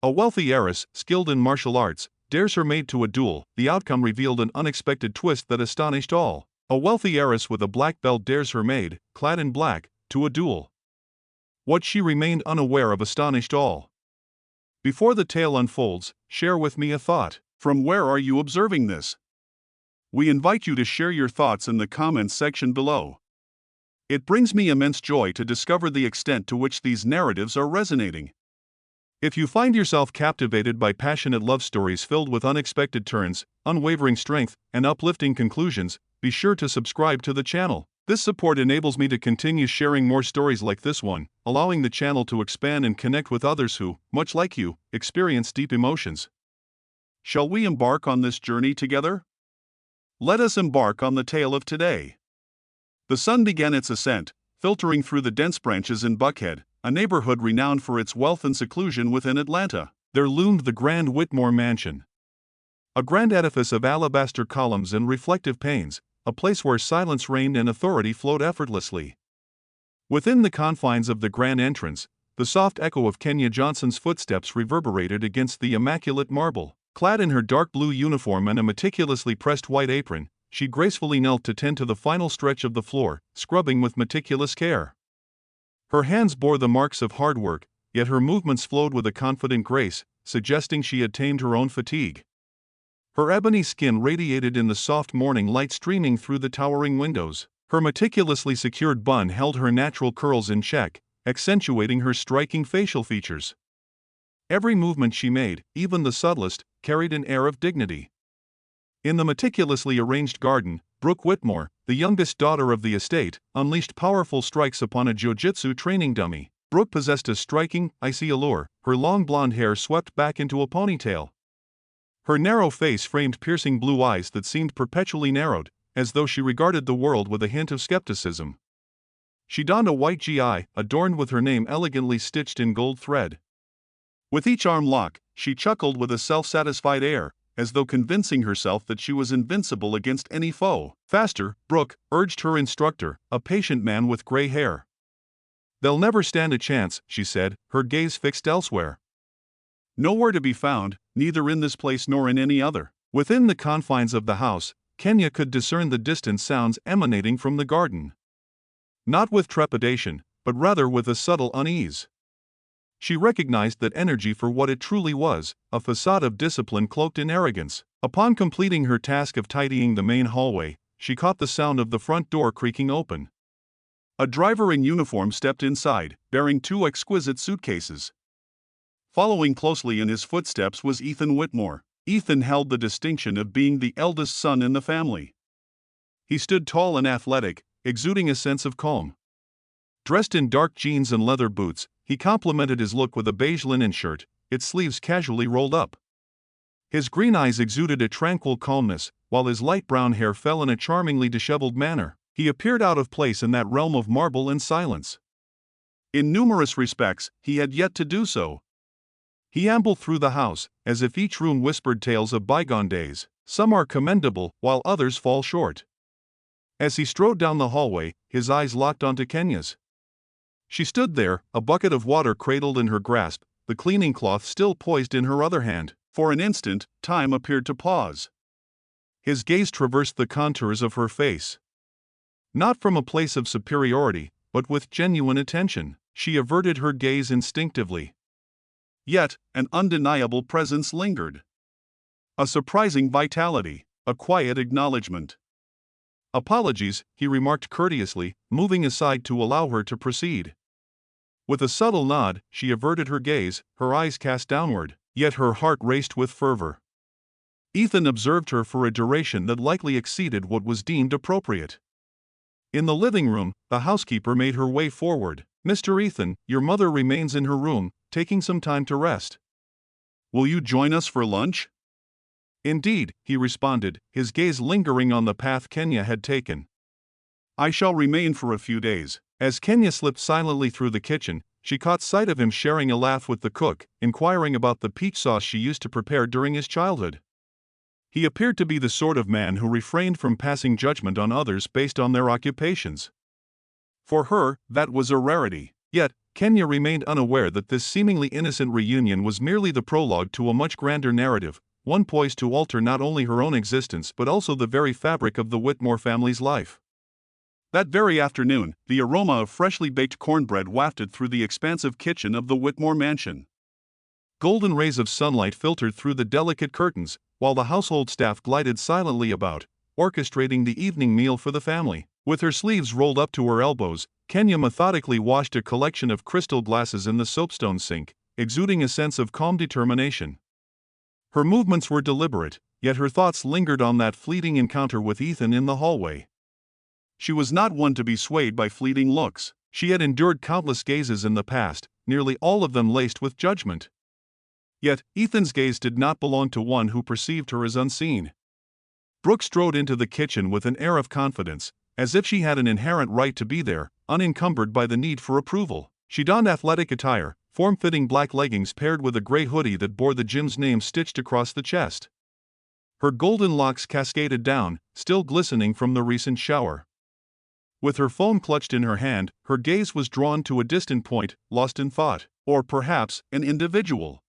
A wealthy heiress, skilled in martial arts, dares her maid to a duel. The outcome revealed an unexpected twist that astonished all. A wealthy heiress with a black belt dares her maid, clad in black, to a duel. What she remained unaware of astonished all. Before the tale unfolds, share with me a thought. From where are you observing this? We invite you to share your thoughts in the comments section below. It brings me immense joy to discover the extent to which these narratives are resonating. If you find yourself captivated by passionate love stories filled with unexpected turns, unwavering strength, and uplifting conclusions, be sure to subscribe to the channel. This support enables me to continue sharing more stories like this one, allowing the channel to expand and connect with others who, much like you, experience deep emotions. Shall we embark on this journey together? Let us embark on the tale of today. The sun began its ascent, filtering through the dense branches in Buckhead, a neighborhood renowned for its wealth and seclusion within Atlanta. There loomed the grand Whitmore Mansion. A grand edifice of alabaster columns and reflective panes, a place where silence reigned and authority flowed effortlessly. Within the confines of the grand entrance, the soft echo of Kenya Johnson's footsteps reverberated against the immaculate marble. Clad in her dark blue uniform and a meticulously pressed white apron, she gracefully knelt to tend to the final stretch of the floor, scrubbing with meticulous care. Her hands bore the marks of hard work, yet her movements flowed with a confident grace, suggesting she had tamed her own fatigue. Her ebony skin radiated in the soft morning light streaming through the towering windows. Her meticulously secured bun held her natural curls in check, accentuating her striking facial features. Every movement she made, even the subtlest, carried an air of dignity. In the meticulously arranged garden, Brooke Whitmore, the youngest daughter of the estate, unleashed powerful strikes upon a jiu-jitsu training dummy. Brooke possessed a striking, icy allure, her long blonde hair swept back into a ponytail. Her narrow face framed piercing blue eyes that seemed perpetually narrowed, as though she regarded the world with a hint of skepticism. She donned a white GI, adorned with her name elegantly stitched in gold thread. With each arm lock, she chuckled with a self-satisfied air, as though convincing herself that she was invincible against any foe. Faster, Brooke urged her instructor, a patient man with gray hair. They'll never stand a chance, she said, her gaze fixed elsewhere. Nowhere to be found, neither in this place nor in any other. Within the confines of the house, Kenya could discern the distant sounds emanating from the garden. Not with trepidation, but rather with a subtle unease. She recognized that energy for what it truly was, a facade of discipline cloaked in arrogance. Upon completing her task of tidying the main hallway, she caught the sound of the front door creaking open. A driver in uniform stepped inside, bearing 2 exquisite suitcases. Following closely in his footsteps was Ethan Whitmore. Ethan held the distinction of being the eldest son in the family. He stood tall and athletic, exuding a sense of calm. Dressed in dark jeans and leather boots, he complemented his look with a beige linen shirt, its sleeves casually rolled up. His green eyes exuded a tranquil calmness, while his light brown hair fell in a charmingly disheveled manner. He appeared out of place in that realm of marble and silence. In numerous respects, he had yet to do so. He ambled through the house, as if each room whispered tales of bygone days. Some are commendable, while others fall short. As he strode down the hallway, his eyes locked onto Kenya's. She stood there, a bucket of water cradled in her grasp, the cleaning cloth still poised in her other hand. For an instant, time appeared to pause. His gaze traversed the contours of her face. Not from a place of superiority, but with genuine attention. She averted her gaze instinctively. Yet, an undeniable presence lingered. A surprising vitality, a quiet acknowledgement. "Apologies," he remarked courteously, moving aside to allow her to proceed. With a subtle nod, she averted her gaze, her eyes cast downward, yet her heart raced with fervor. Ethan observed her for a duration that likely exceeded what was deemed appropriate. In the living room, the housekeeper made her way forward. "Mr. Ethan, your mother remains in her room, taking some time to rest. Will you join us for lunch?" "Indeed," he responded, his gaze lingering on the path Kenya had taken. "I shall remain for a few days." As Kenya slipped silently through the kitchen, she caught sight of him sharing a laugh with the cook, inquiring about the peach sauce she used to prepare during his childhood. He appeared to be the sort of man who refrained from passing judgment on others based on their occupations. For her, that was a rarity. Yet, Kenya remained unaware that this seemingly innocent reunion was merely the prologue to a much grander narrative, one poised to alter not only her own existence but also the very fabric of the Whitmore family's life. That very afternoon, the aroma of freshly baked cornbread wafted through the expansive kitchen of the Whitmore mansion. Golden rays of sunlight filtered through the delicate curtains, while the household staff glided silently about, orchestrating the evening meal for the family. With her sleeves rolled up to her elbows, Kenya methodically washed a collection of crystal glasses in the soapstone sink, exuding a sense of calm determination. Her movements were deliberate, yet her thoughts lingered on that fleeting encounter with Ethan in the hallway. She was not one to be swayed by fleeting looks. She had endured countless gazes in the past, nearly all of them laced with judgment. Yet, Ethan's gaze did not belong to one who perceived her as unseen. Brooke strode into the kitchen with an air of confidence, as if she had an inherent right to be there, unencumbered by the need for approval. She donned athletic attire, form-fitting black leggings paired with a gray hoodie that bore the gym's name stitched across the chest. Her golden locks cascaded down, still glistening from the recent shower. With her phone clutched in her hand, her gaze was drawn to a distant point, lost in thought, or perhaps, an individual.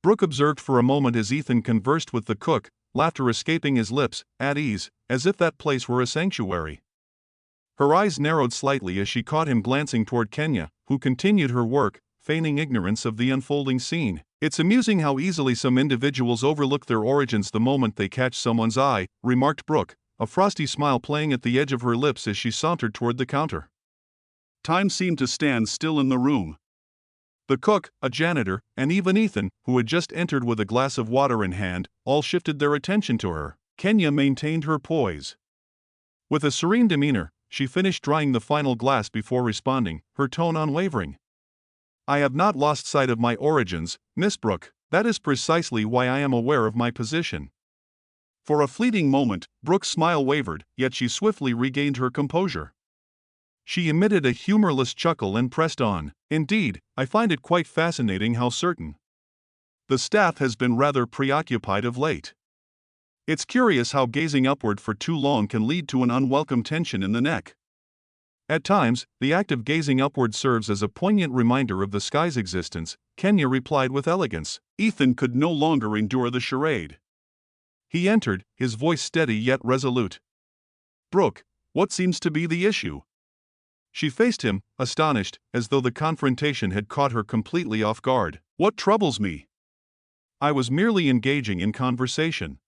Brooke observed for a moment as Ethan conversed with the cook, laughter escaping his lips, at ease, as if that place were a sanctuary. Her eyes narrowed slightly as she caught him glancing toward Kenya, who continued her work, feigning ignorance of the unfolding scene. "It's amusing how easily some individuals overlook their origins the moment they catch someone's eye," remarked Brooke, a frosty smile playing at the edge of her lips as she sauntered toward the counter. Time seemed to stand still in the room. The cook, a janitor, and even Ethan, who had just entered with a glass of water in hand, all shifted their attention to her. Kenya maintained her poise. With a serene demeanor, she finished drying the final glass before responding, her tone unwavering. "I have not lost sight of my origins, Miss Brooke. That is precisely why I am aware of my position." For a fleeting moment, Brooke's smile wavered, yet she swiftly regained her composure. She emitted a humorless chuckle and pressed on. "Indeed, I find it quite fascinating how certain. The staff has been rather preoccupied of late. It's curious how gazing upward for too long can lead to an unwelcome tension in the neck. At times, the act of gazing upward serves as a poignant reminder of the sky's existence," Kenya replied with elegance. Ethan could no longer endure the charade. He entered, his voice steady yet resolute. "Brooke, what seems to be the issue?" She faced him, astonished, as though the confrontation had caught her completely off guard. "What troubles me? I was merely engaging in conversation.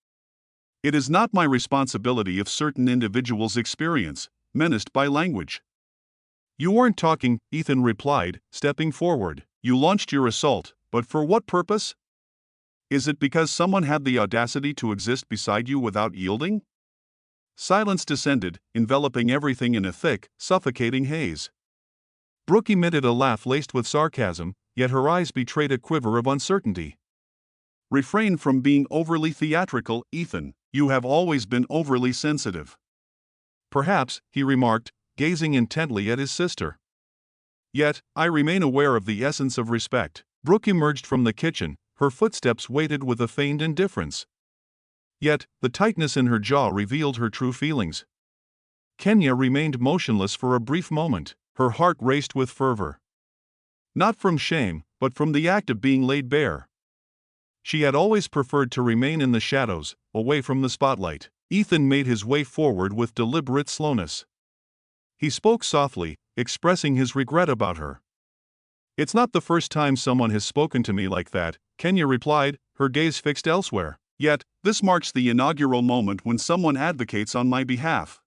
It is not my responsibility if certain individuals experience, menaced by language." "You weren't talking," Ethan replied, stepping forward. "You launched your assault, but for what purpose? Is it because someone had the audacity to exist beside you without yielding?" Silence descended, enveloping everything in a thick, suffocating haze. Brooke emitted a laugh laced with sarcasm, yet her eyes betrayed a quiver of uncertainty. "Refrain from being overly theatrical, Ethan. You have always been overly sensitive." "Perhaps," he remarked, gazing intently at his sister. "Yet, I remain aware of the essence of respect." Brooke emerged from the kitchen, her footsteps weighted with a feigned indifference. Yet, the tightness in her jaw revealed her true feelings. Kenya remained motionless for a brief moment, her heart raced with fervor. Not from shame, but from the act of being laid bare. She had always preferred to remain in the shadows, away from the spotlight. Ethan made his way forward with deliberate slowness. He spoke softly, expressing his regret about her. "It's not the first time someone has spoken to me like that," Kenya replied, her gaze fixed elsewhere. "Yet, this marks the inaugural moment when someone advocates on my behalf."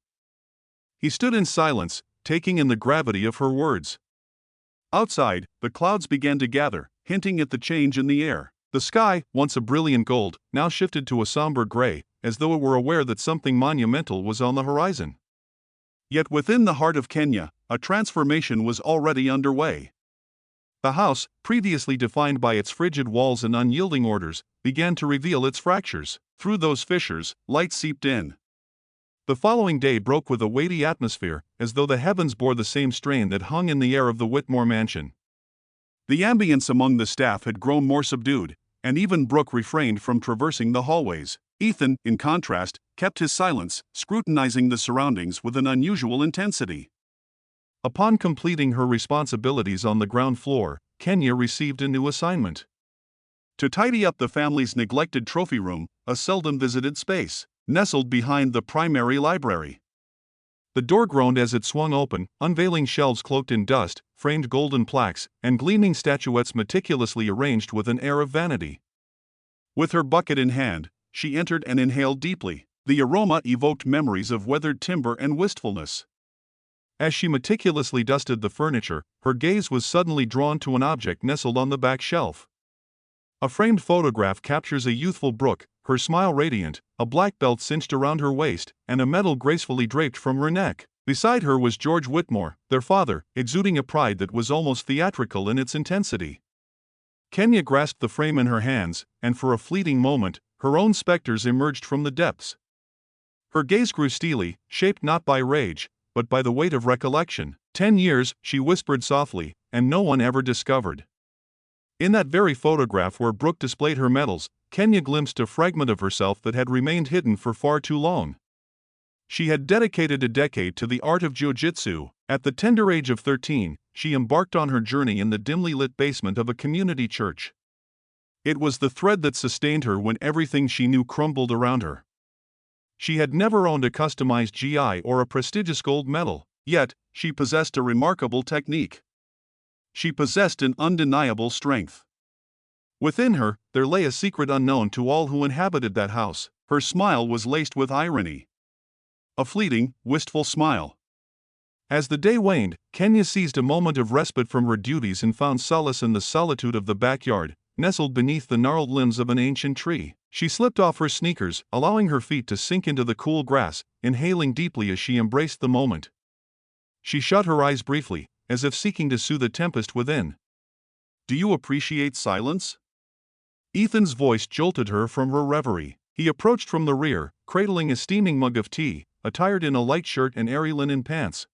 He stood in silence, taking in the gravity of her words. Outside, the clouds began to gather, hinting at the change in the air. The sky, once a brilliant gold, now shifted to a somber gray, as though it were aware that something monumental was on the horizon. Yet within the heart of Kenya, a transformation was already underway. The house, previously defined by its frigid walls and unyielding orders, began to reveal its fractures. Through those fissures, light seeped in. The following day broke with a weighty atmosphere, as though the heavens bore the same strain that hung in the air of the Whitmore mansion. The ambience among the staff had grown more subdued, and even Brooke refrained from traversing the hallways. Ethan, in contrast, kept his silence, scrutinizing the surroundings with an unusual intensity. Upon completing her responsibilities on the ground floor, Kenya received a new assignment: to tidy up the family's neglected trophy room, a seldom visited space, nestled behind the primary library. The door groaned as it swung open, unveiling shelves cloaked in dust, framed golden plaques, and gleaming statuettes meticulously arranged with an air of vanity. With her bucket in hand, she entered and inhaled deeply. The aroma evoked memories of weathered timber and wistfulness. As she meticulously dusted the furniture, her gaze was suddenly drawn to an object nestled on the back shelf. A framed photograph captures a youthful brook, her smile radiant, a black belt cinched around her waist, and a medal gracefully draped from her neck. Beside her was George Whitmore, their father, exuding a pride that was almost theatrical in its intensity. Kenya grasped the frame in her hands, and for a fleeting moment, her own specters emerged from the depths. Her gaze grew steely, shaped not by rage, but by the weight of recollection. 10 years, she whispered softly, and no one ever discovered. In that very photograph where Brooke displayed her medals, Kenya glimpsed a fragment of herself that had remained hidden for far too long. She had dedicated a decade to the art of jiu-jitsu. At the tender age of 13, she embarked on her journey in the dimly lit basement of a community church. It was the thread that sustained her when everything she knew crumbled around her. She had never owned a customized GI or a prestigious gold medal, yet she possessed a remarkable technique. She possessed an undeniable strength. Within her, there lay a secret unknown to all who inhabited that house. Her smile was laced with irony. A fleeting, wistful smile. As the day waned, Kenya seized a moment of respite from her duties and found solace in the solitude of the backyard, nestled beneath the gnarled limbs of an ancient tree. She slipped off her sneakers, allowing her feet to sink into the cool grass, inhaling deeply as she embraced the moment. She shut her eyes briefly, as if seeking to soothe the tempest within. "Do you appreciate silence?" Ethan's voice jolted her from her reverie. He approached from the rear, cradling a steaming mug of tea, attired in a light shirt and airy linen pants.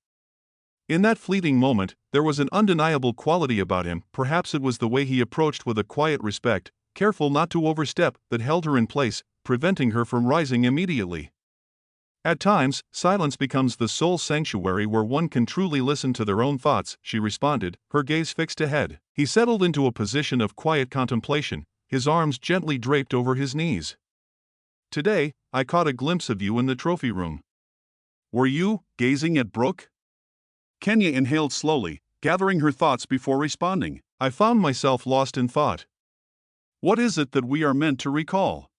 In that fleeting moment, there was an undeniable quality about him. Perhaps it was the way he approached with a quiet respect, careful not to overstep, that held her in place, preventing her from rising immediately. At times, silence becomes the sole sanctuary where one can truly listen to their own thoughts, she responded, her gaze fixed ahead. He settled into a position of quiet contemplation, his arms gently draped over his knees. "Today, I caught a glimpse of you in the trophy room. Were you gazing at Brooke?" Kenya inhaled slowly, gathering her thoughts before responding. "I found myself lost in thought. What is it that we are meant to recall?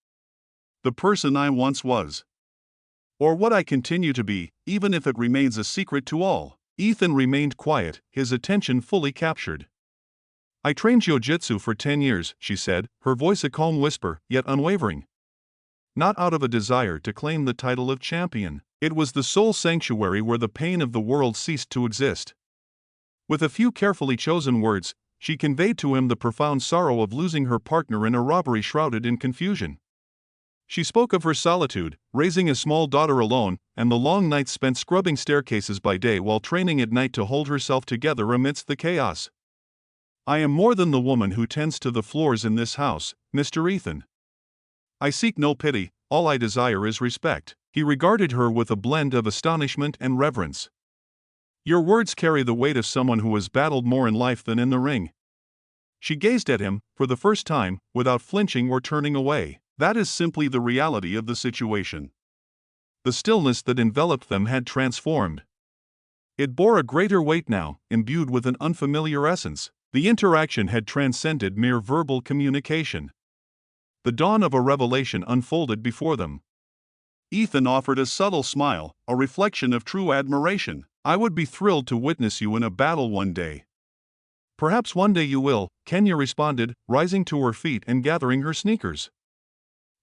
The person I once was? Or what I continue to be, even if it remains a secret to all?" Ethan remained quiet, his attention fully captured. "I trained jiu-jitsu for 10 years, she said, her voice a calm whisper, yet unwavering. Not out of a desire to claim the title of champion. It was the sole sanctuary where the pain of the world ceased to exist." With a few carefully chosen words, she conveyed to him the profound sorrow of losing her partner in a robbery shrouded in confusion. She spoke of her solitude, raising a small daughter alone, and the long nights spent scrubbing staircases by day while training at night to hold herself together amidst the chaos. "I am more than the woman who tends to the floors in this house, Mr. Ethan. I seek no pity, all I desire is respect." He regarded her with a blend of astonishment and reverence. "Your words carry the weight of someone who has battled more in life than in the ring." She gazed at him, for the first time, without flinching or turning away. That is simply the reality of the situation. The stillness that enveloped them had transformed. It bore a greater weight now, imbued with an unfamiliar essence. The interaction had transcended mere verbal communication. The dawn of a revelation unfolded before them. Ethan offered a subtle smile, a reflection of true admiration. "I would be thrilled to witness you in a battle one day." "Perhaps one day you will," Kenya responded, rising to her feet and gathering her sneakers.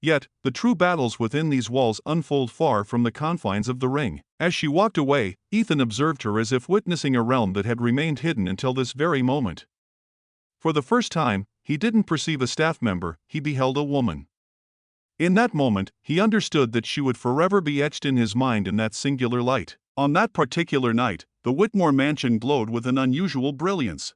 Yet, the true battles within these walls unfold far from the confines of the ring. As she walked away, Ethan observed her as if witnessing a realm that had remained hidden until this very moment. For the first time, he didn't perceive a staff member, he beheld a woman. In that moment, he understood that she would forever be etched in his mind in that singular light. On that particular night, the Whitmore mansion glowed with an unusual brilliance.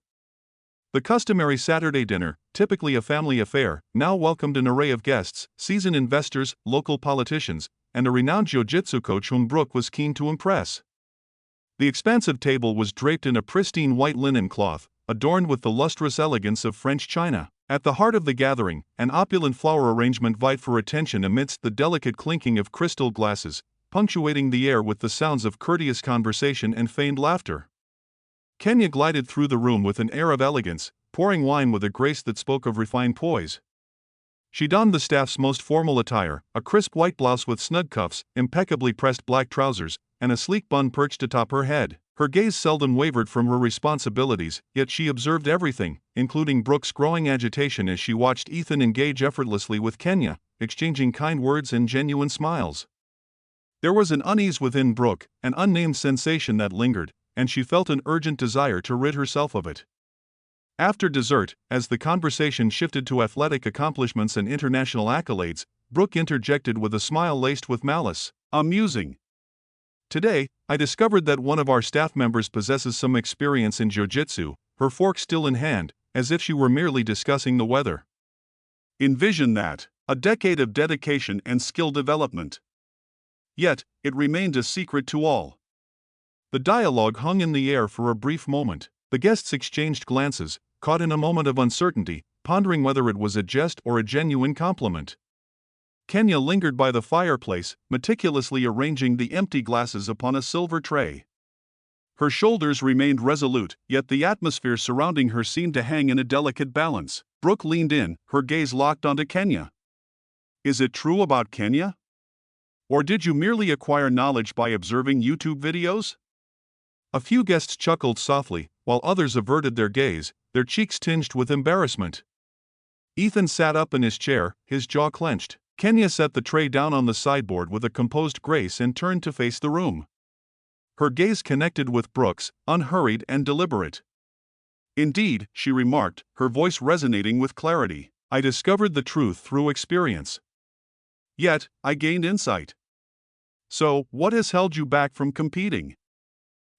The customary Saturday dinner, typically a family affair, now welcomed an array of guests, seasoned investors, local politicians, and a renowned jiu-jitsu coach whom Brooke was keen to impress. The expansive table was draped in a pristine white linen cloth, adorned with the lustrous elegance of French china. At the heart of the gathering, an opulent flower arrangement vied for attention amidst the delicate clinking of crystal glasses, punctuating the air with the sounds of courteous conversation and feigned laughter. Kenya glided through the room with an air of elegance, pouring wine with a grace that spoke of refined poise. She donned the staff's most formal attire, a crisp white blouse with snug cuffs, impeccably pressed black trousers, and a sleek bun perched atop her head. Her gaze seldom wavered from her responsibilities, yet she observed everything, including Brooke's growing agitation as she watched Ethan engage effortlessly with Kenya, exchanging kind words and genuine smiles. There was an unease within Brooke, an unnamed sensation that lingered, and she felt an urgent desire to rid herself of it. After dessert, as the conversation shifted to athletic accomplishments and international accolades, Brooke interjected with a smile laced with malice. "Amusing. Today, I discovered that one of our staff members possesses some experience in jiu-jitsu, her fork still in hand, as if she were merely discussing the weather. Envision that, a decade of dedication and skill development. Yet, it remained a secret to all." The dialogue hung in the air for a brief moment. The guests exchanged glances, caught in a moment of uncertainty, pondering whether it was a jest or a genuine compliment. Kenya lingered by the fireplace, meticulously arranging the empty glasses upon a silver tray. Her shoulders remained resolute, yet the atmosphere surrounding her seemed to hang in a delicate balance. Brooke leaned in, her gaze locked onto Kenya. "Is it true about Kenya? Or did you merely acquire knowledge by observing YouTube videos?" A few guests chuckled softly, while others averted their gaze, their cheeks tinged with embarrassment. Ethan sat up in his chair, his jaw clenched. Kenya set the tray down on the sideboard with a composed grace and turned to face the room. Her gaze connected with Brooke's, unhurried and deliberate. "Indeed," she remarked, her voice resonating with clarity, "I discovered the truth through experience. Yet, I gained insight. So, what has held you back from competing?"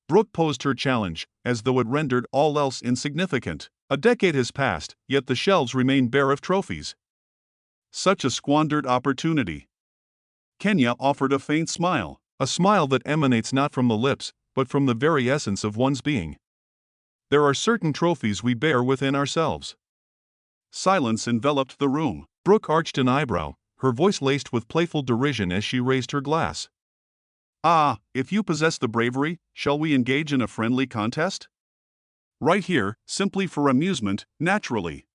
Brooke posed her challenge, as though it rendered all else insignificant. "A decade has passed, yet the shelves remain bare of trophies. Such a squandered opportunity." Kenya offered a faint smile, a smile that emanates not from the lips, but from the very essence of one's being. "There are certain trophies we bear within ourselves." Silence enveloped the room. Brooke arched an eyebrow, her voice laced with playful derision as she raised her glass. "Ah, if you possess the bravery, shall we engage in a friendly contest? Right here, simply for amusement, naturally.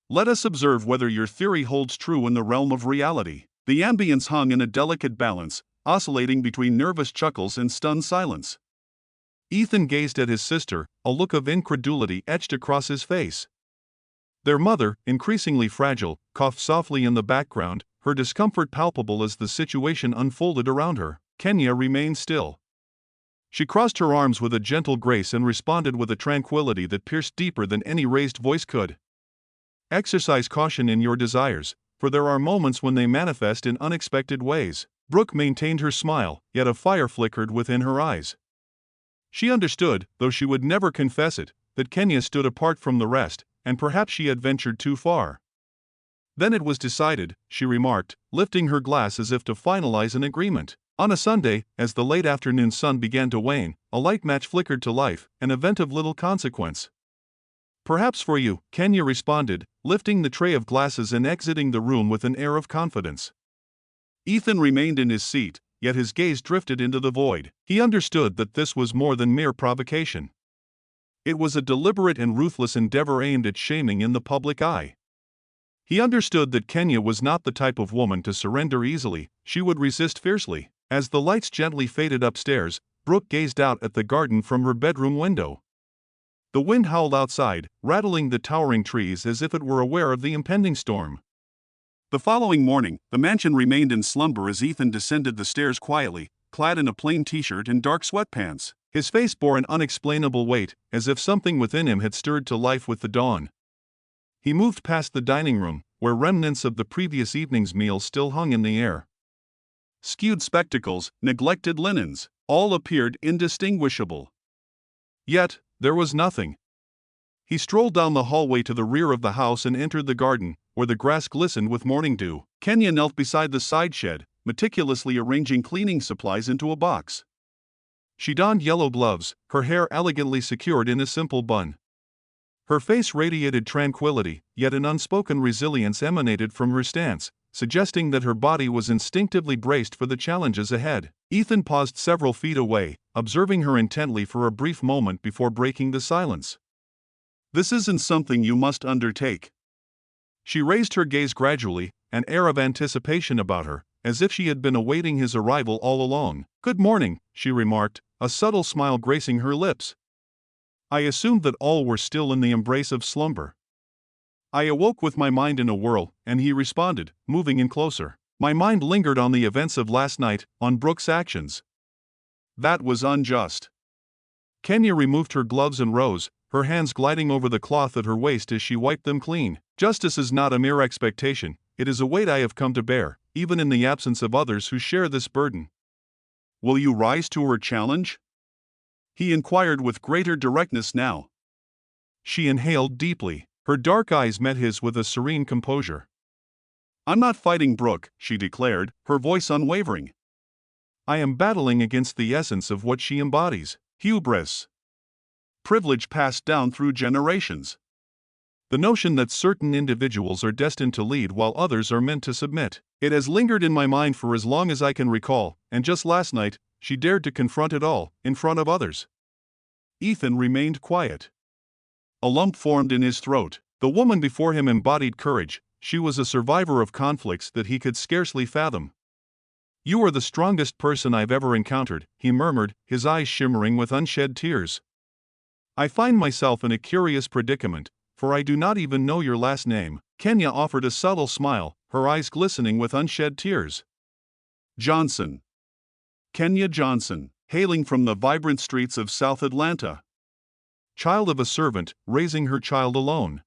Let us observe whether your theory holds true in the realm of reality." The ambience hung in a delicate balance, oscillating between nervous chuckles and stunned silence. Ethan gazed at his sister, a look of incredulity etched across his face. Their mother, increasingly fragile, coughed softly in the background, her discomfort palpable as the situation unfolded around her. Kenya remained still. She crossed her arms with a gentle grace and responded with a tranquility that pierced deeper than any raised voice could. "Exercise caution in your desires, for there are moments when they manifest in unexpected ways." Brooke maintained her smile, yet a fire flickered within her eyes. She understood, though she would never confess it, that Kenya stood apart from the rest, and perhaps she had ventured too far. "Then it was decided," she remarked, lifting her glass as if to finalize an agreement. On a Sunday, as the late afternoon sun began to wane, a light match flickered to life, an event of little consequence. "Perhaps for you," Kenya responded, lifting the tray of glasses and exiting the room with an air of confidence. Ethan remained in his seat, yet his gaze drifted into the void. He understood that this was more than mere provocation. It was a deliberate and ruthless endeavor aimed at shaming in the public eye. He understood that Kenya was not the type of woman to surrender easily, she would resist fiercely. As the lights gently faded upstairs, Brooke gazed out at the garden from her bedroom window. The wind howled outside, rattling the towering trees as if it were aware of the impending storm. The following morning, the mansion remained in slumber as Ethan descended the stairs quietly, clad in a plain t-shirt and dark sweatpants. His face bore an unexplainable weight, as if something within him had stirred to life with the dawn. He moved past the dining room, where remnants of the previous evening's meal still hung in the air. Skewed spectacles, neglected linens, all appeared indistinguishable. Yet, there was nothing. He strolled down the hallway to the rear of the house and entered the garden, where the grass glistened with morning dew. Kenya knelt beside the side shed, meticulously arranging cleaning supplies into a box. She donned yellow gloves, her hair elegantly secured in a simple bun. Her face radiated tranquility, yet an unspoken resilience emanated from her stance, suggesting that her body was instinctively braced for the challenges ahead. Ethan paused several feet away, observing her intently for a brief moment before breaking the silence. "This isn't something you must undertake." She raised her gaze gradually, an air of anticipation about her, as if she had been awaiting his arrival all along. "Good morning," she remarked, a subtle smile gracing her lips. "I assumed that all were still in the embrace of slumber." "I awoke with my mind in a whirl," and he responded, moving in closer. "My mind lingered on the events of last night, on Brooke's actions." "That was unjust." Kenya removed her gloves and rose, her hands gliding over the cloth at her waist as she wiped them clean. "Justice is not a mere expectation, it is a weight I have come to bear, even in the absence of others who share this burden." "Will you rise to her challenge?" he inquired with greater directness now. She inhaled deeply. Her dark eyes met his with a serene composure. "I'm not fighting Brooke," she declared, her voice unwavering. "I am battling against the essence of what she embodies: hubris. Privilege passed down through generations. The notion that certain individuals are destined to lead while others are meant to submit. It has lingered in my mind for as long as I can recall, and just last night, she dared to confront it all, in front of others." Ethan remained quiet. A lump formed in his throat. The woman before him embodied courage, she was a survivor of conflicts that he could scarcely fathom. "You are the strongest person I've ever encountered," he murmured, his eyes shimmering with unshed tears. "I find myself in a curious predicament, for I do not even know your last name." Kenya offered a subtle smile, her eyes glistening with unshed tears. "Johnson. Kenya Johnson, hailing from the vibrant streets of South Atlanta. Child of a servant, raising her child alone.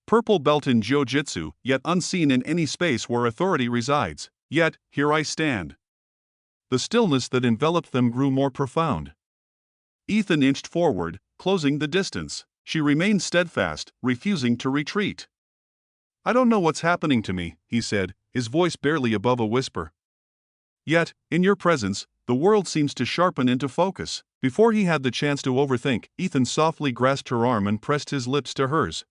Purple belt in jiu-jitsu, yet unseen in any space where authority resides. Yet, here I stand." The stillness that enveloped them grew more profound. Ethan inched forward, closing the distance. She remained steadfast, refusing to retreat. "I don't know what's happening to me," he said, his voice barely above a whisper. "Yet, in your presence, the world seems to sharpen into focus." Before he had the chance to overthink, Ethan softly grasped her arm and pressed his lips to hers.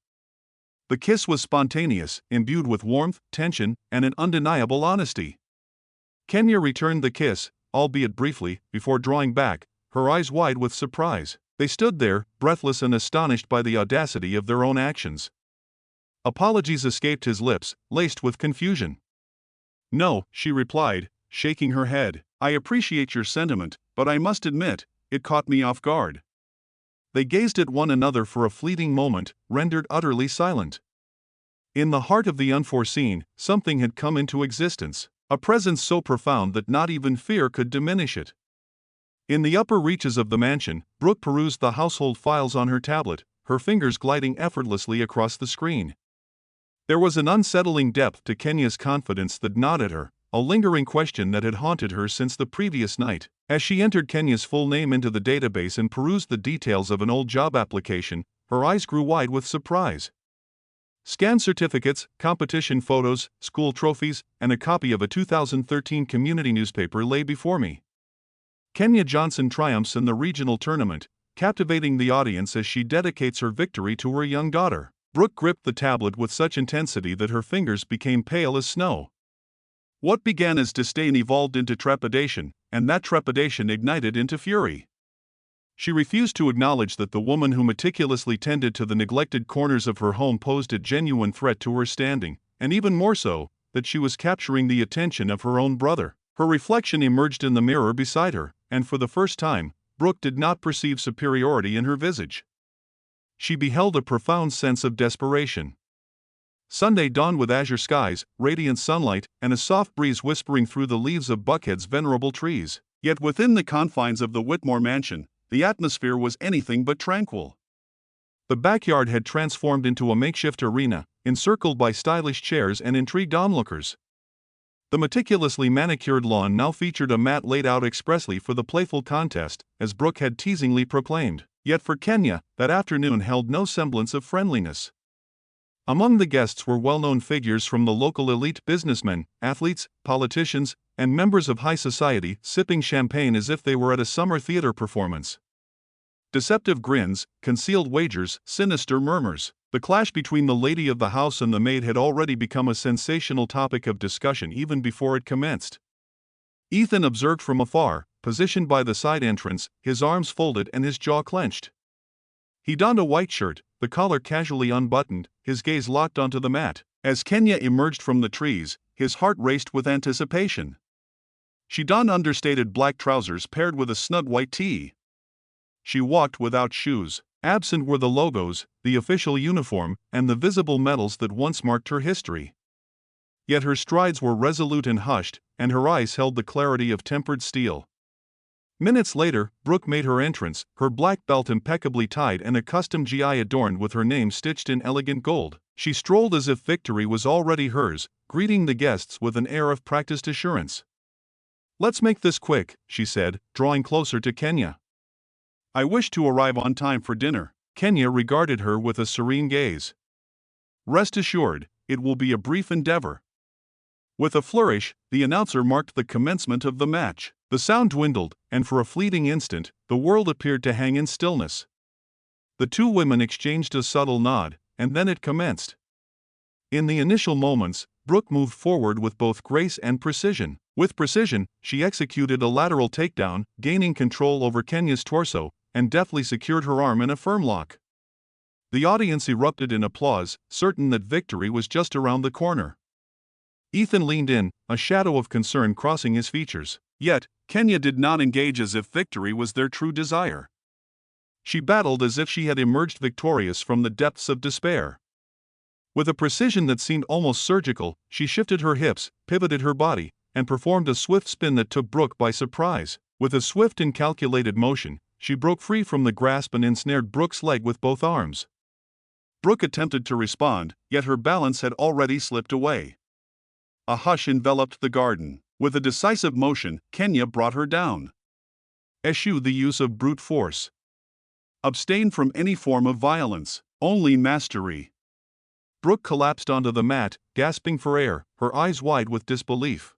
The kiss was spontaneous, imbued with warmth, tension, and an undeniable honesty. Kenya returned the kiss, albeit briefly, before drawing back, her eyes wide with surprise. They stood there, breathless and astonished by the audacity of their own actions. Apologies escaped his lips, laced with confusion. "No," she replied, shaking her head. "I appreciate your sentiment, but I must admit, it caught me off guard." They gazed at one another for a fleeting moment, rendered utterly silent. In the heart of the unforeseen, something had come into existence, a presence so profound that not even fear could diminish it. In the upper reaches of the mansion, Brooke perused the household files on her tablet, her fingers gliding effortlessly across the screen. There was an unsettling depth to Kenya's confidence that gnawed at her, a lingering question that had haunted her since the previous night. As she entered Kenya's full name into the database and perused the details of an old job application, her eyes grew wide with surprise. Scanned certificates, competition photos, school trophies, and a copy of a 2013 community newspaper lay before me. Kenya Johnson triumphs in the regional tournament, captivating the audience as she dedicates her victory to her young daughter. Brooke gripped the tablet with such intensity that her fingers became pale as snow. What began as disdain evolved into trepidation, and that trepidation ignited into fury. She refused to acknowledge that the woman who meticulously tended to the neglected corners of her home posed a genuine threat to her standing, and even more so, that she was capturing the attention of her own brother. Her reflection emerged in the mirror beside her, and for the first time, Brooke did not perceive superiority in her visage. She beheld a profound sense of desperation. Sunday dawned with azure skies, radiant sunlight, and a soft breeze whispering through the leaves of Buckhead's venerable trees. Yet within the confines of the Whitmore mansion, the atmosphere was anything but tranquil. The backyard had transformed into a makeshift arena, encircled by stylish chairs and intrigued onlookers. The meticulously manicured lawn now featured a mat laid out expressly for the playful contest, as Brooke had teasingly proclaimed. Yet for Kenya, that afternoon held no semblance of friendliness. Among the guests were well-known figures from the local elite: businessmen, athletes, politicians, and members of high society sipping champagne as if they were at a summer theater performance. Deceptive grins, concealed wagers, sinister murmurs. The clash between the lady of the house and the maid had already become a sensational topic of discussion even before it commenced. Ethan observed from afar, positioned by the side entrance, his arms folded and his jaw clenched. He donned a white shirt, the collar casually unbuttoned, his gaze locked onto the mat. As Kenya emerged from the trees, his heart raced with anticipation. She donned understated black trousers paired with a snug white tee. She walked without shoes. Absent were the logos, the official uniform, and the visible medals that once marked her history. Yet her strides were resolute and hushed, and her eyes held the clarity of tempered steel. Minutes later, Brooke made her entrance, her black belt impeccably tied and a custom GI adorned with her name stitched in elegant gold. She strolled as if victory was already hers, greeting the guests with an air of practiced assurance. "Let's make this quick," she said, drawing closer to Kenya. "I wish to arrive on time for dinner." Kenya regarded her with a serene gaze. "Rest assured, it will be a brief endeavor." With a flourish, the announcer marked the commencement of the match. The sound dwindled, and for a fleeting instant, the world appeared to hang in stillness. The two women exchanged a subtle nod, and then it commenced. In the initial moments, Brooke moved forward with both grace and precision. With precision, she executed a lateral takedown, gaining control over Kenya's torso, and deftly secured her arm in a firm lock. The audience erupted in applause, certain that victory was just around the corner. Ethan leaned in, a shadow of concern crossing his features. Yet, Kenya did not engage as if victory was their true desire. She battled as if she had emerged victorious from the depths of despair. With a precision that seemed almost surgical, she shifted her hips, pivoted her body, and performed a swift spin that took Brooke by surprise. With a swift and calculated motion, she broke free from the grasp and ensnared Brooke's leg with both arms. Brooke attempted to respond, yet her balance had already slipped away. A hush enveloped the garden. With a decisive motion, Kenya brought her down. Eschew the use of brute force. Abstain from any form of violence, only mastery. Brooke collapsed onto the mat, gasping for air, her eyes wide with disbelief.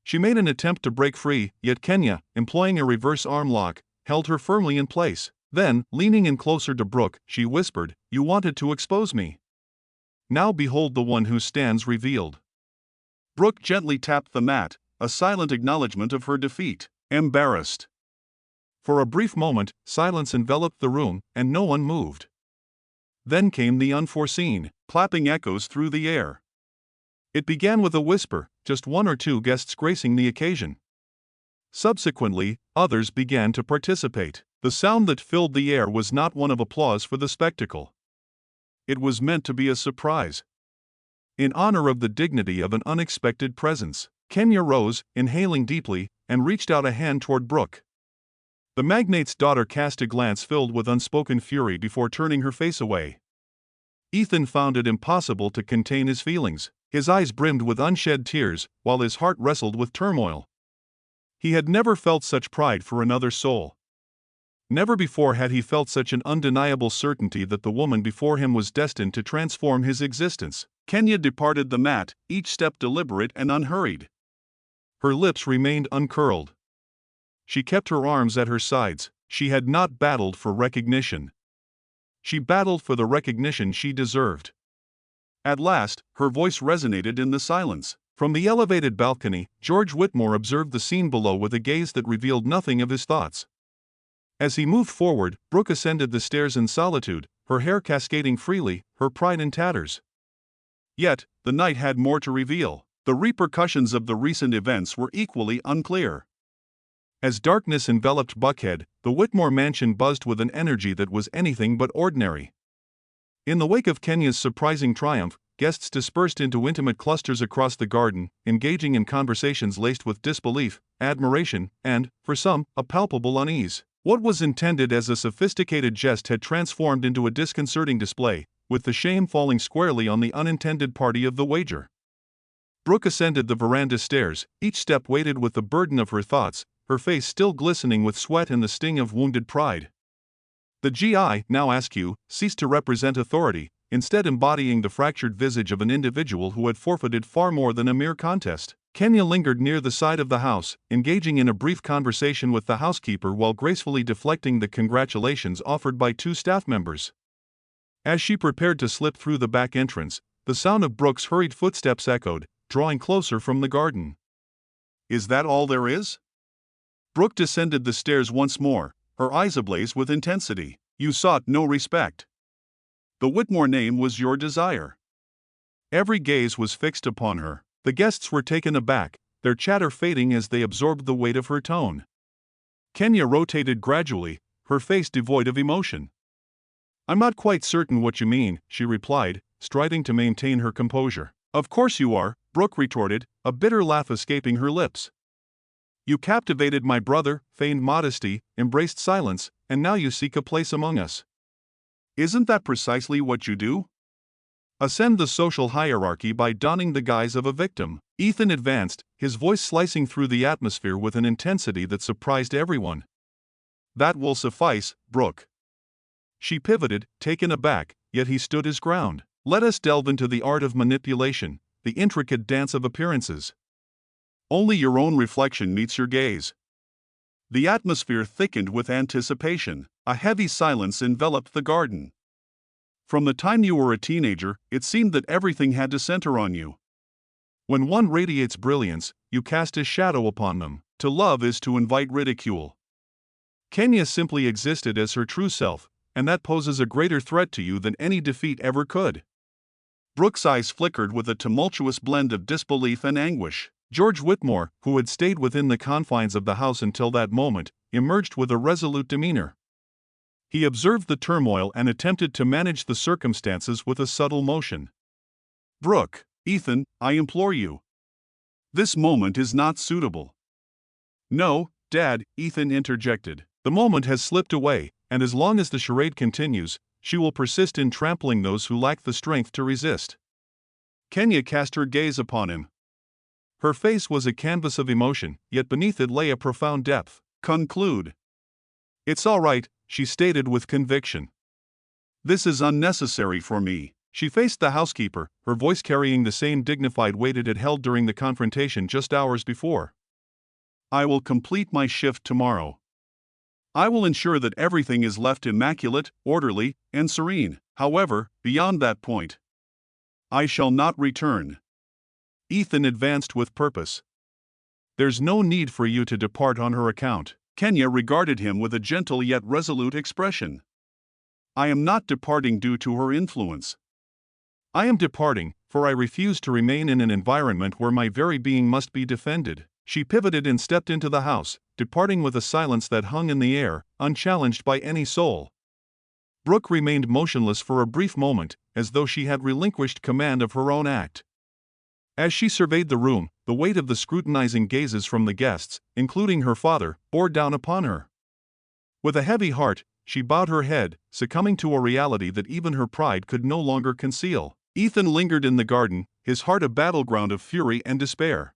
She made an attempt to break free, yet Kenya, employing a reverse arm lock, held her firmly in place. Then, leaning in closer to Brooke, she whispered, "You wanted to expose me. Now behold the one who stands revealed." Brooke gently tapped the mat, a silent acknowledgement of her defeat. Embarrassed. For a brief moment, silence enveloped the room, and no one moved. Then came the unforeseen, clapping echoes through the air. It began with a whisper, just one or two guests gracing the occasion. Subsequently, others began to participate. The sound that filled the air was not one of applause for the spectacle. It was meant to be a surprise. In honor of the dignity of an unexpected presence, Kenya rose, inhaling deeply, and reached out a hand toward Brooke. The magnate's daughter cast a glance filled with unspoken fury before turning her face away. Ethan found it impossible to contain his feelings. His eyes brimmed with unshed tears, while his heart wrestled with turmoil. He had never felt such pride for another soul. Never before had he felt such an undeniable certainty that the woman before him was destined to transform his existence. Kenya departed the mat, each step deliberate and unhurried. Her lips remained uncurled. She kept her arms at her sides. She had not battled for recognition. She battled for the recognition she deserved. At last, her voice resonated in the silence. From the elevated balcony, George Whitmore observed the scene below with a gaze that revealed nothing of his thoughts. As he moved forward, Brooke ascended the stairs in solitude, her hair cascading freely, her pride in tatters. Yet, the night had more to reveal. The repercussions of the recent events were equally unclear. As darkness enveloped Buckhead, the Whitmore mansion buzzed with an energy that was anything but ordinary. In the wake of Kenya's surprising triumph, guests dispersed into intimate clusters across the garden, engaging in conversations laced with disbelief, admiration, and, for some, a palpable unease. What was intended as a sophisticated jest had transformed into a disconcerting display, with the shame falling squarely on the unintended party of the wager. Brooke ascended the veranda stairs, each step weighted with the burden of her thoughts, her face still glistening with sweat and the sting of wounded pride. The GI, now Askew, ceased to represent authority, instead embodying the fractured visage of an individual who had forfeited far more than a mere contest. Kenya lingered near the side of the house, engaging in a brief conversation with the housekeeper while gracefully deflecting the congratulations offered by two staff members. As she prepared to slip through the back entrance, the sound of Brooke's hurried footsteps echoed, drawing closer from the garden. "Is that all there is?" Brooke descended the stairs once more, her eyes ablaze with intensity. "You sought no respect. The Whitmore name was your desire." Every gaze was fixed upon her. The guests were taken aback, their chatter fading as they absorbed the weight of her tone. Kenya rotated gradually, her face devoid of emotion. "I'm not quite certain what you mean," she replied, striding to maintain her composure. "Of course you are," Brooke retorted, a bitter laugh escaping her lips. "You captivated my brother, feigned modesty, embraced silence, and now you seek a place among us. Isn't that precisely what you do? Ascend the social hierarchy by donning the guise of a victim." Ethan advanced, his voice slicing through the atmosphere with an intensity that surprised everyone. "That will suffice, Brooke." She pivoted, taken aback, yet he stood his ground. "Let us delve into the art of manipulation, the intricate dance of appearances. Only your own reflection meets your gaze." The atmosphere thickened with anticipation. A heavy silence enveloped the garden. From the time you were a teenager, it seemed that everything had to center on you. When one radiates brilliance, you cast a shadow upon them. To love is to invite ridicule. Kenya simply existed as her true self, and that poses a greater threat to you than any defeat ever could. Brooke's eyes flickered with a tumultuous blend of disbelief and anguish. George Whitmore, who had stayed within the confines of the house until that moment, emerged with a resolute demeanor. He observed the turmoil and attempted to manage the circumstances with a subtle motion. "Brooke, Ethan, I implore you. This moment is not suitable." "No, Dad," Ethan interjected. "The moment has slipped away, and as long as the charade continues, she will persist in trampling those who lack the strength to resist." Kenya cast her gaze upon him. Her face was a canvas of emotion, yet beneath it lay a profound depth. "Conclude." "It's all right," she stated with conviction. "This is unnecessary for me." She faced the housekeeper, her voice carrying the same dignified weight it had held during the confrontation just hours before. "I will complete my shift tomorrow. I will ensure that everything is left immaculate, orderly, and serene. However, beyond that point, I shall not return." Ethan advanced with purpose. "There's no need for you to depart on her account." Kenya regarded him with a gentle yet resolute expression. "I am not departing due to her influence. I am departing, for I refuse to remain in an environment where my very being must be defended." She pivoted and stepped into the house, departing with a silence that hung in the air, unchallenged by any soul. Brooke remained motionless for a brief moment, as though she had relinquished command of her own act. As she surveyed the room, the weight of the scrutinizing gazes from the guests, including her father, bore down upon her. With a heavy heart, she bowed her head, succumbing to a reality that even her pride could no longer conceal. Ethan lingered in the garden, his heart a battleground of fury and despair.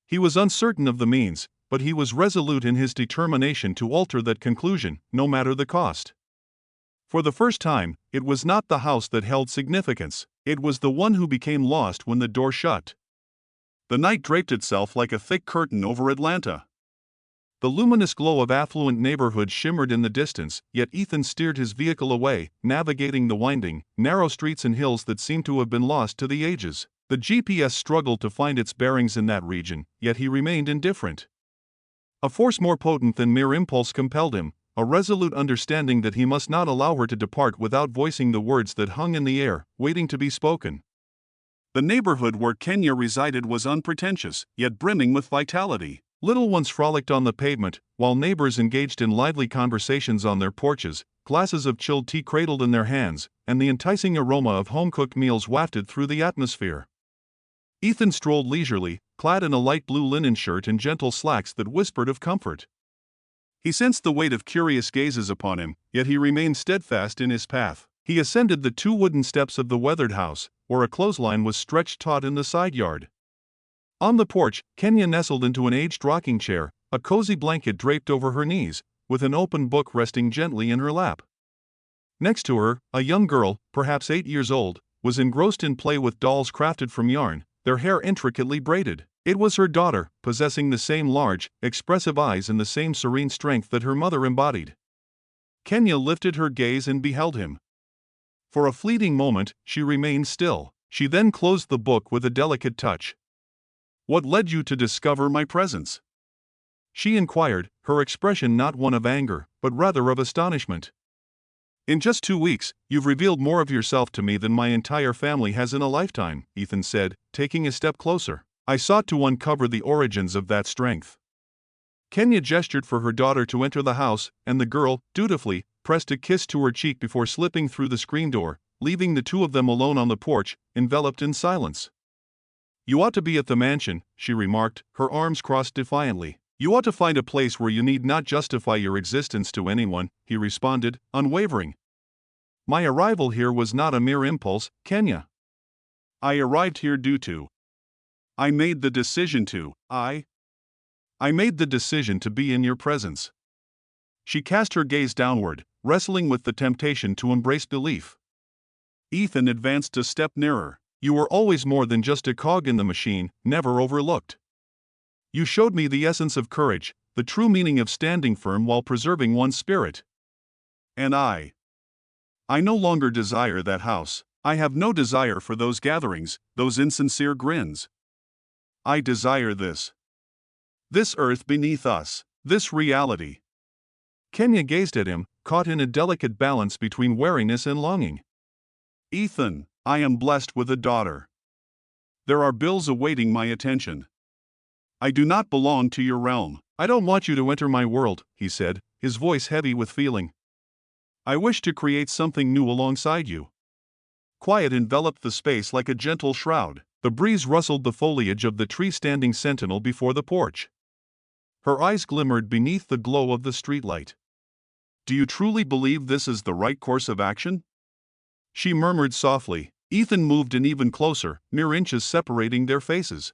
He was uncertain of the means, but he was resolute in his determination to alter that conclusion, no matter the cost. For the first time, it was not the house that held significance, it was the one who became lost when the door shut. The night draped itself like a thick curtain over Atlanta. The luminous glow of affluent neighborhoods shimmered in the distance, yet Ethan steered his vehicle away, navigating the winding, narrow streets and hills that seemed to have been lost to the ages. The GPS struggled to find its bearings in that region, yet he remained indifferent. A force more potent than mere impulse compelled him, a resolute understanding that he must not allow her to depart without voicing the words that hung in the air, waiting to be spoken. The neighborhood where Kenya resided was unpretentious, yet brimming with vitality. Little ones frolicked on the pavement, while neighbors engaged in lively conversations on their porches, glasses of chilled tea cradled in their hands, and the enticing aroma of home-cooked meals wafted through the atmosphere. Ethan strolled leisurely, clad in a light blue linen shirt and gentle slacks that whispered of comfort. He sensed the weight of curious gazes upon him, yet he remained steadfast in his path. He ascended the 2 wooden steps of the weathered house, where a clothesline was stretched taut in the side yard. On the porch, Kenya nestled into an aged rocking chair, a cozy blanket draped over her knees, with an open book resting gently in her lap. Next to her, a young girl, perhaps 8 years old, was engrossed in play with dolls crafted from yarn, their hair intricately braided. It was her daughter, possessing the same large, expressive eyes and the same serene strength that her mother embodied. Kenya lifted her gaze and beheld him. For a fleeting moment, she remained still. She then closed the book with a delicate touch. "What led you to discover my presence?" she inquired, her expression not one of anger, but rather of astonishment. "In just 2 weeks, you've revealed more of yourself to me than my entire family has in a lifetime," Ethan said, taking a step closer. "I sought to uncover the origins of that strength." Kenya gestured for her daughter to enter the house, and the girl, dutifully, pressed a kiss to her cheek before slipping through the screen door, leaving the two of them alone on the porch, enveloped in silence. "You ought to be at the mansion," she remarked, her arms crossed defiantly. "You ought to find a place where you need not justify your existence to anyone," he responded, unwavering. "My arrival here was not a mere impulse, Kenya. I arrived here due to. I made the decision to. I made the decision to be in your presence." She cast her gaze downward, wrestling with the temptation to embrace belief. Ethan advanced a step nearer. "You were always more than just a cog in the machine, never overlooked. You showed me the essence of courage, the true meaning of standing firm while preserving one's spirit. And I no longer desire that house. I have no desire for those gatherings, those insincere grins. I desire this earth beneath us, this reality." Kenya gazed at him, caught in a delicate balance between wariness and longing. "Ethan, I am blessed with a daughter. There are bills awaiting my attention. I do not belong to your realm. I don't want you to enter my world," he said, his voice heavy with feeling. "I wish to create something new alongside you." Quiet enveloped the space like a gentle shroud. The breeze rustled the foliage of the tree standing sentinel before the porch. Her eyes glimmered beneath the glow of the streetlight. "Do you truly believe this is the right course of action?" she murmured softly. Ethan moved in even closer, mere inches separating their faces.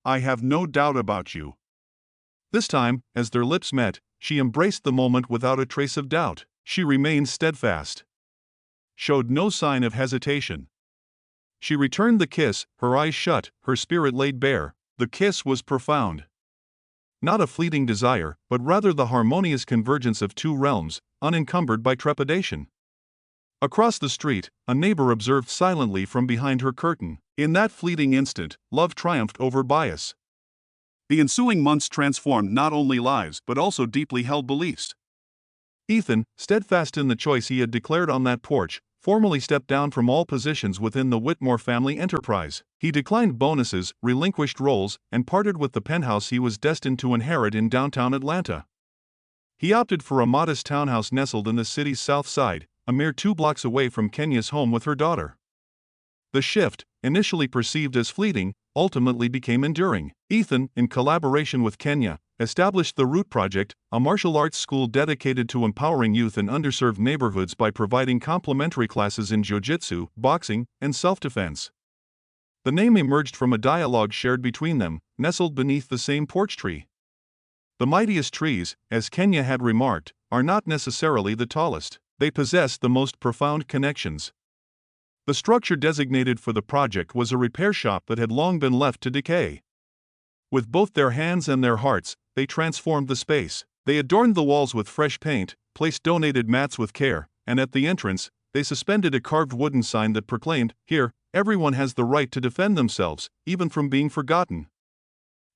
"I have no doubt about you." This time, as their lips met, she embraced the moment without a trace of doubt. She remained steadfast. Showed no sign of hesitation. She returned the kiss, her eyes shut, her spirit laid bare. The kiss was profound. Not a fleeting desire, but rather the harmonious convergence of two realms, unencumbered by trepidation. Across the street, a neighbor observed silently from behind her curtain. In that fleeting instant, love triumphed over bias. The ensuing months transformed not only lives but also deeply held beliefs. Ethan, steadfast in the choice he had declared on that porch, formally stepped down from all positions within the Whitmore family enterprise. He declined bonuses, relinquished roles, and parted with the penthouse he was destined to inherit in downtown Atlanta. He opted for a modest townhouse nestled in the city's south side, a mere 2 blocks away from Kenya's home with her daughter. The shift, initially perceived as fleeting, ultimately became enduring. Ethan, in collaboration with Kenya, established the Root Project, a martial arts school dedicated to empowering youth in underserved neighborhoods by providing complimentary classes in jiu-jitsu, boxing, and self-defense. The name emerged from a dialogue shared between them, nestled beneath the same porch tree. The mightiest trees, as Kenya had remarked, are not necessarily the tallest. They possess the most profound connections. The structure designated for the project was a repair shop that had long been left to decay. With both their hands and their hearts, they transformed the space. They adorned the walls with fresh paint, placed donated mats with care, and at the entrance, they suspended a carved wooden sign that proclaimed, "Here, everyone has the right to defend themselves, even from being forgotten."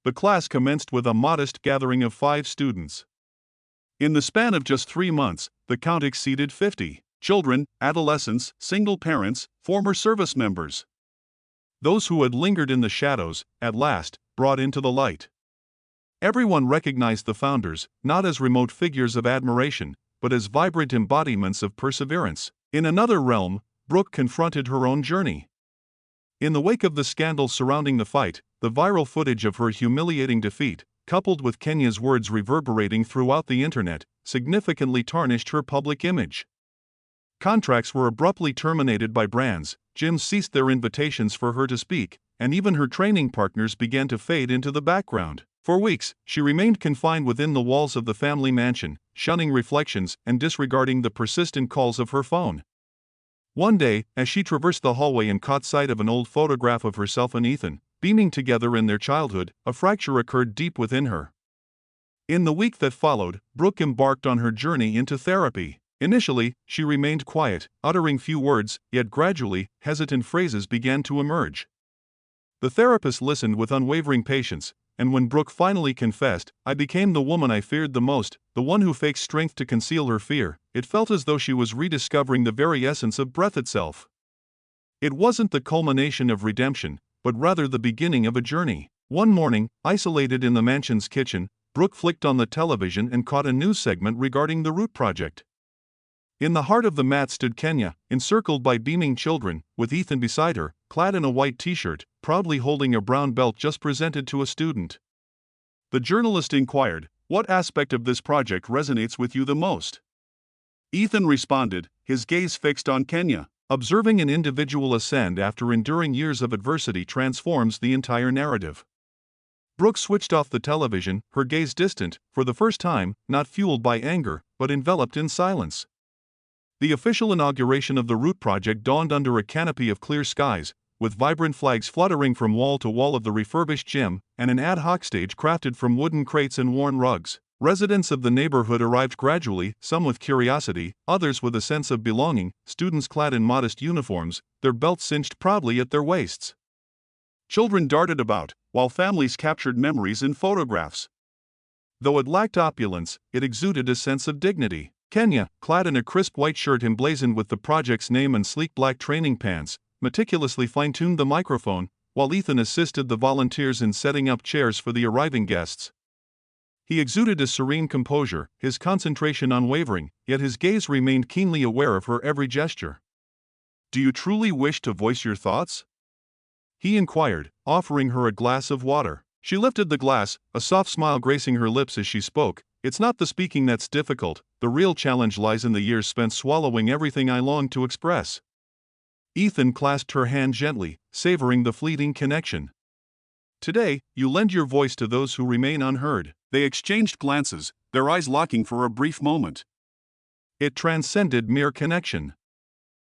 The class commenced with a modest gathering of 5 students. In the span of just 3 months, the count exceeded 50. Children, adolescents, single parents, former service members. Those who had lingered in the shadows, at last, brought into the light. Everyone recognized the founders, not as remote figures of admiration, but as vibrant embodiments of perseverance. In another realm, Brooke confronted her own journey. In the wake of the scandal surrounding the fight, the viral footage of her humiliating defeat, coupled with Kenya's words reverberating throughout the internet, significantly tarnished her public image. Contracts were abruptly terminated by brands, gyms ceased their invitations for her to speak, and even her training partners began to fade into the background. For weeks, she remained confined within the walls of the family mansion, shunning reflections and disregarding the persistent calls of her phone. One day, as she traversed the hallway and caught sight of an old photograph of herself and Ethan, beaming together in their childhood, a fracture occurred deep within her. In the week that followed, Brooke embarked on her journey into therapy. Initially, she remained quiet, uttering few words, yet gradually, hesitant phrases began to emerge. The therapist listened with unwavering patience, and when Brooke finally confessed, "I became the woman I feared the most, the one who faked strength to conceal her fear," it felt as though she was rediscovering the very essence of breath itself. It wasn't the culmination of redemption, but rather the beginning of a journey. One morning, isolated in the mansion's kitchen, Brooke flicked on the television and caught a news segment regarding the Root Project. In the heart of the mat stood Kenya, encircled by beaming children, with Ethan beside her, clad in a white t-shirt, proudly holding a brown belt just presented to a student. The journalist inquired, "What aspect of this project resonates with you the most?" Ethan responded, his gaze fixed on Kenya. Observing an individual ascend after enduring years of adversity transforms the entire narrative. Brooke switched off the television, her gaze distant, for the first time, not fueled by anger, but enveloped in silence. The official inauguration of the Root Project dawned under a canopy of clear skies, with vibrant flags fluttering from wall to wall of the refurbished gym, and an ad hoc stage crafted from wooden crates and worn rugs. Residents of the neighborhood arrived gradually, some with curiosity, others with a sense of belonging, students clad in modest uniforms, their belts cinched proudly at their waists. Children darted about, while families captured memories in photographs. Though it lacked opulence, it exuded a sense of dignity. Kenya, clad in a crisp white shirt emblazoned with the project's name and sleek black training pants, meticulously fine-tuned the microphone, while Ethan assisted the volunteers in setting up chairs for the arriving guests. He exuded a serene composure, his concentration unwavering, yet his gaze remained keenly aware of her every gesture. "Do you truly wish to voice your thoughts?" he inquired, offering her a glass of water. She lifted the glass, a soft smile gracing her lips as she spoke. "It's not the speaking that's difficult, the real challenge lies in the years spent swallowing everything I long to express." Ethan clasped her hand gently, savoring the fleeting connection. "Today, you lend your voice to those who remain unheard." They exchanged glances, their eyes locking for a brief moment. It transcended mere connection.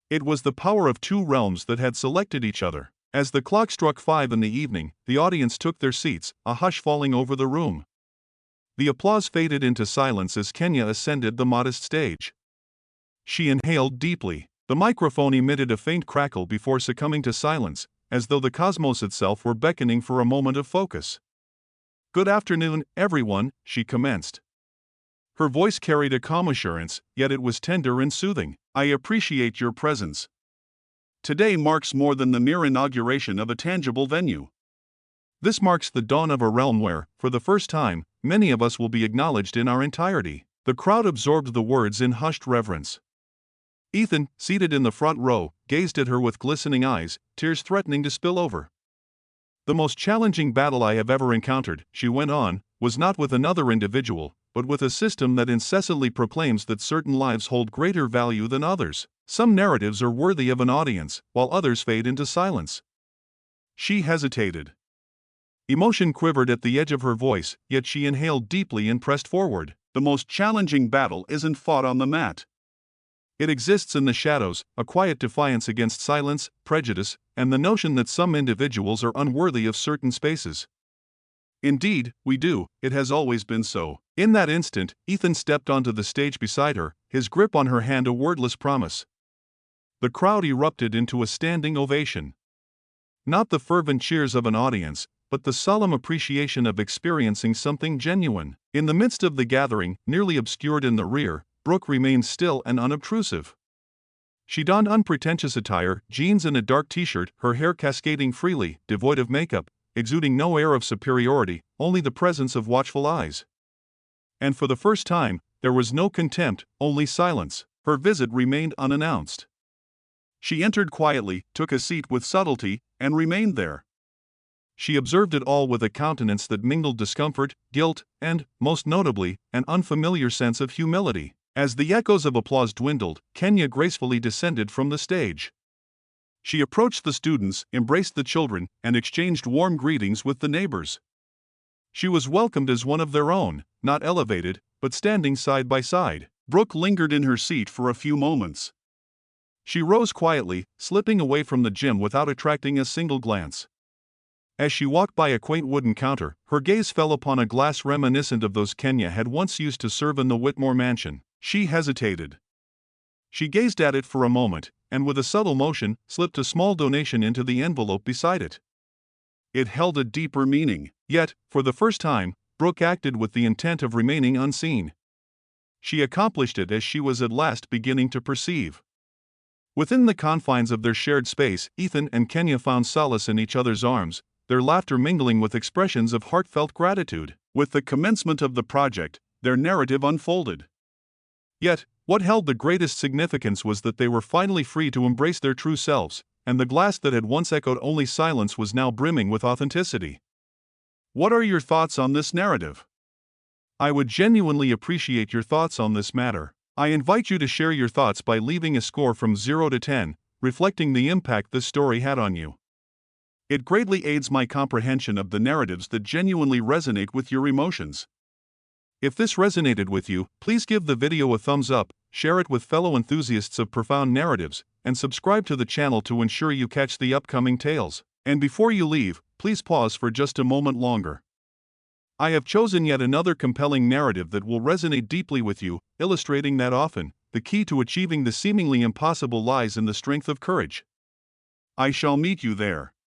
It was the power of two realms that had selected each other. As the clock struck 5 in the evening, the audience took their seats, a hush falling over the room. The applause faded into silence as Kenya ascended the modest stage. She inhaled deeply. The microphone emitted a faint crackle before succumbing to silence, as though the cosmos itself were beckoning for a moment of focus. "Good afternoon, everyone," she commenced. Her voice carried a calm assurance, yet it was tender and soothing. "I appreciate your presence. Today marks more than the mere inauguration of a tangible venue. This marks the dawn of a realm where, for the first time, many of us will be acknowledged in our entirety." The crowd absorbed the words in hushed reverence. Ethan, seated in the front row, gazed at her with glistening eyes, tears threatening to spill over. "The most challenging battle I have ever encountered," she went on, "was not with another individual, but with a system that incessantly proclaims that certain lives hold greater value than others. Some narratives are worthy of an audience, while others fade into silence." She hesitated. Emotion quivered at the edge of her voice, yet she inhaled deeply and pressed forward. "The most challenging battle isn't fought on the mat. It exists in the shadows, a quiet defiance against silence, prejudice, and the notion that some individuals are unworthy of certain spaces. Indeed, we do, it has always been so." In that instant, Ethan stepped onto the stage beside her, his grip on her hand a wordless promise. The crowd erupted into a standing ovation. Not the fervent cheers of an audience, but the solemn appreciation of experiencing something genuine. In the midst of the gathering, nearly obscured in the rear, Brooke remained still and unobtrusive. She donned unpretentious attire, jeans and a dark t-shirt, her hair cascading freely, devoid of makeup, exuding no air of superiority, only the presence of watchful eyes. And for the first time, there was no contempt, only silence. Her visit remained unannounced. She entered quietly, took a seat with subtlety, and remained there. She observed it all with a countenance that mingled discomfort, guilt, and, most notably, an unfamiliar sense of humility. As the echoes of applause dwindled, Kenya gracefully descended from the stage. She approached the students, embraced the children, and exchanged warm greetings with the neighbors. She was welcomed as one of their own, not elevated, but standing side by side. Brooke lingered in her seat for a few moments. She rose quietly, slipping away from the gym without attracting a single glance. As she walked by a quaint wooden counter, her gaze fell upon a glass reminiscent of those Kenya had once used to serve in the Whitmore mansion. She hesitated. She gazed at it for a moment, and with a subtle motion, slipped a small donation into the envelope beside it. It held a deeper meaning, yet, for the first time, Brooke acted with the intent of remaining unseen. She accomplished it as she was at last beginning to perceive. Within the confines of their shared space, Ethan and Kenya found solace in each other's arms, their laughter mingling with expressions of heartfelt gratitude. With the commencement of the project, their narrative unfolded. Yet, what held the greatest significance was that they were finally free to embrace their true selves, and the glass that had once echoed only silence was now brimming with authenticity. What are your thoughts on this narrative? I would genuinely appreciate your thoughts on this matter. I invite you to share your thoughts by leaving a score from 0 to 10, reflecting the impact this story had on you. It greatly aids my comprehension of the narratives that genuinely resonate with your emotions. If this resonated with you, please give the video a thumbs up, share it with fellow enthusiasts of profound narratives, and subscribe to the channel to ensure you catch the upcoming tales. And before you leave, please pause for just a moment longer. I have chosen yet another compelling narrative that will resonate deeply with you, illustrating that often, the key to achieving the seemingly impossible lies in the strength of courage. I shall meet you there.